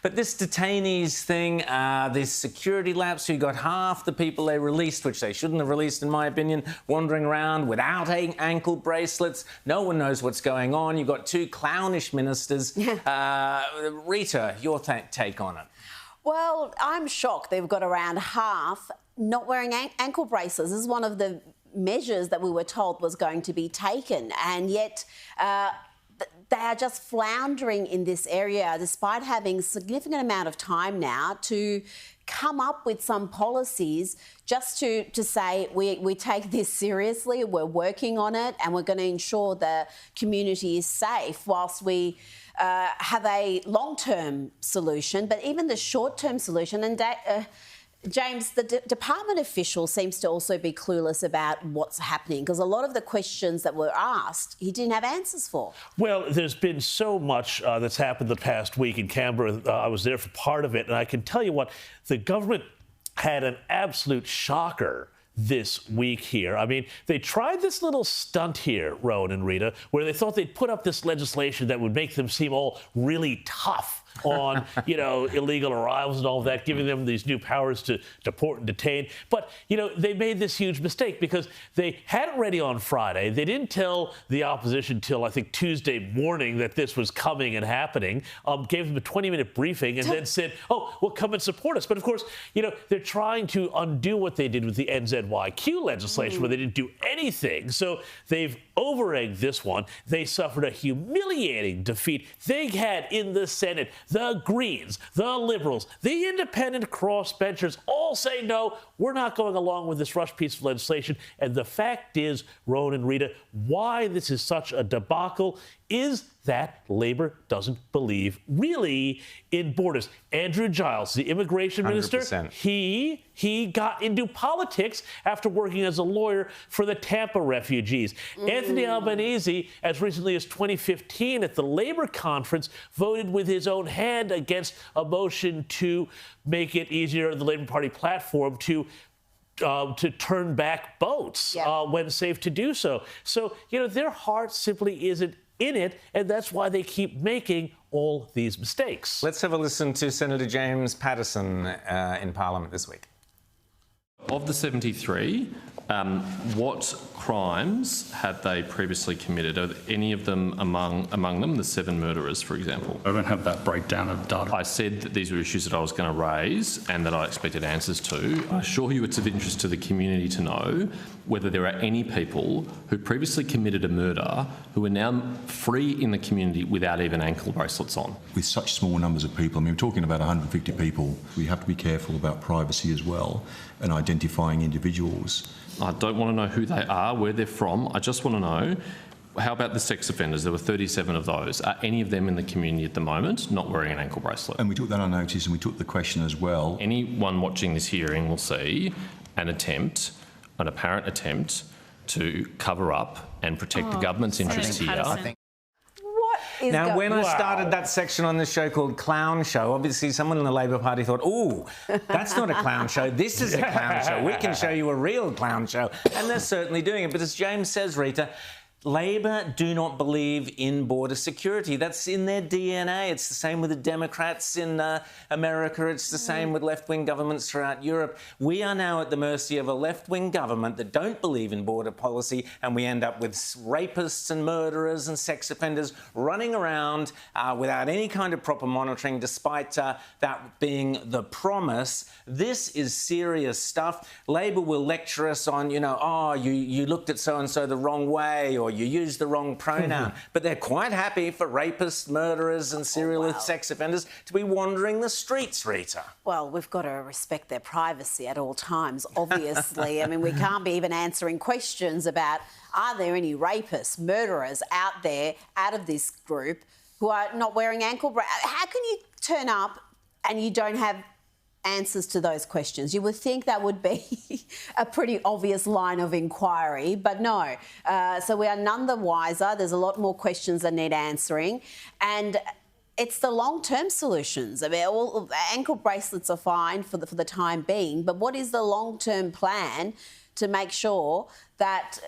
But this detainees thing, this security lapse, you got half the people they released, which they shouldn't have released, in my opinion, wandering around without ankle bracelets. No one knows what's going on. You've got two clownish ministers. Rita, your take on it? Well, I'm shocked they've got around half not wearing ankle bracelets. This is one of the measures that we were told was going to be taken, and yet they are just floundering in this area despite having a significant amount of time now to come up with some policies just to say we take this seriously, we're working on it, and we're going to ensure the community is safe whilst we have a long-term solution. But even the short-term solution, and James, the department official seems to also be clueless about what's happening, because a lot of the questions that were asked, he didn't have answers for. Well, there's been so much that's happened the past week in Canberra. I was there for part of it, and I can tell you what, the government had an absolute shocker this week here. I mean, they tried this little stunt here, Rowan and Rita, where they thought they'd put up this legislation that would make them seem all really tough on, illegal arrivals and all of that, giving them these new powers to deport and detain. But, they made this huge mistake because they had it ready on Friday. They didn't tell the opposition till, I think, Tuesday morning that this was coming and happening, gave them a 20-minute briefing and then said, oh, well, come and support us. But, of course, they're trying to undo what they did with the NZYQ legislation where they didn't do anything. So they've over-egged this one. They suffered a humiliating defeat. They had in the Senate the Greens, the Liberals, the independent crossbenchers all say, no, we're not going along with this rush piece of legislation. And the fact is, Rowan and Rita, why this is such a debacle is that Labor doesn't believe really in borders. Andrew Giles, the immigration minister, 100%. he got into politics after working as a lawyer for the Tampa refugees. Anthony Albanese, as recently as 2015 at the Labor conference, voted with his own hand against a motion to make it easier on the Labor Party platform to turn back boats when safe to do so. So, their heart simply isn't in it, and that's why they keep making all these mistakes. Let's have a listen to Senator James Patterson in Parliament this week. Of the 73, what crimes had they previously committed? Are any of them among them the 7 murderers, for example? I don't have that breakdown of data. I said that these were issues that I was going to raise and that I expected answers to. I assure you it's of interest to the community to know whether there are any people who previously committed a murder who are now free in the community without even ankle bracelets on. With such small numbers of people, I mean, we're talking about 150 people, we have to be careful about privacy as well and identifying individuals. I don't want to know who they are, where they're from. I just want to know, how about the sex offenders? There were 37 of those. Are any of them in the community at the moment not wearing an ankle bracelet? And we took that on notice and we took the question as well. Anyone watching this hearing will see an apparent attempt to cover up and protect the government's interests here. Now, when I started that section on this show called Clown Show, obviously someone in the Labor Party thought, ooh, that's not a clown show, this is a clown show. We can show you a real clown show. And they're certainly doing it. But as James says, Rita, Labor do not believe in border security. That's in their DNA. It's the same with the Democrats in America. It's the same with left-wing governments throughout Europe. We are now at the mercy of a left-wing government that don't believe in border policy, and we end up with rapists and murderers and sex offenders running around without any kind of proper monitoring, despite that being the promise. This is serious stuff. Labor will lecture us on, you looked at so-and-so the wrong way, or you used the wrong pronoun. But they're quite happy for rapists, murderers and serial sex offenders to be wandering the streets, Rita. Well, we've got to respect their privacy at all times, obviously. I mean, we can't be even answering questions about, are there any rapists, murderers out there, out of this group, who are not wearing ankle bracelets? How can you turn up and you don't have answers to those questions? You would think that would be a pretty obvious line of inquiry, but no. So we are none the wiser. There's a lot more questions that need answering. And it's the long-term solutions. I mean, all ankle bracelets are fine for the time being, but what is the long-term plan to make sure that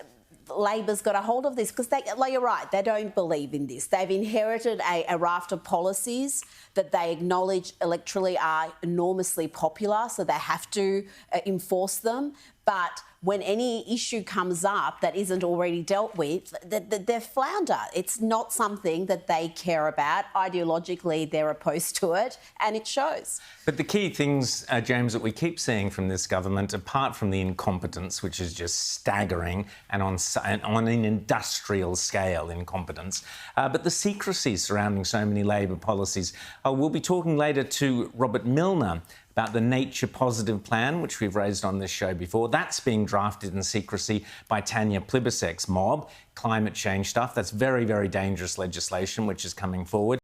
Labor's got a hold of this because, like you're right, they don't believe in this. They've inherited a raft of policies that they acknowledge electorally are enormously popular, so they have to enforce them. But when any issue comes up that isn't already dealt with, they flounder. It's not something that they care about. Ideologically, they're opposed to it, and it shows. But the key things, James, that we keep seeing from this government, apart from the incompetence, which is just staggering, and on an industrial scale incompetence, but the secrecy surrounding so many Labor policies. We'll be talking later to Robert Milner about the nature positive plan, which we've raised on this show before. That's being drafted in secrecy by Tanya Plibersek's mob. Climate change stuff, that's very, very dangerous legislation which is coming forward.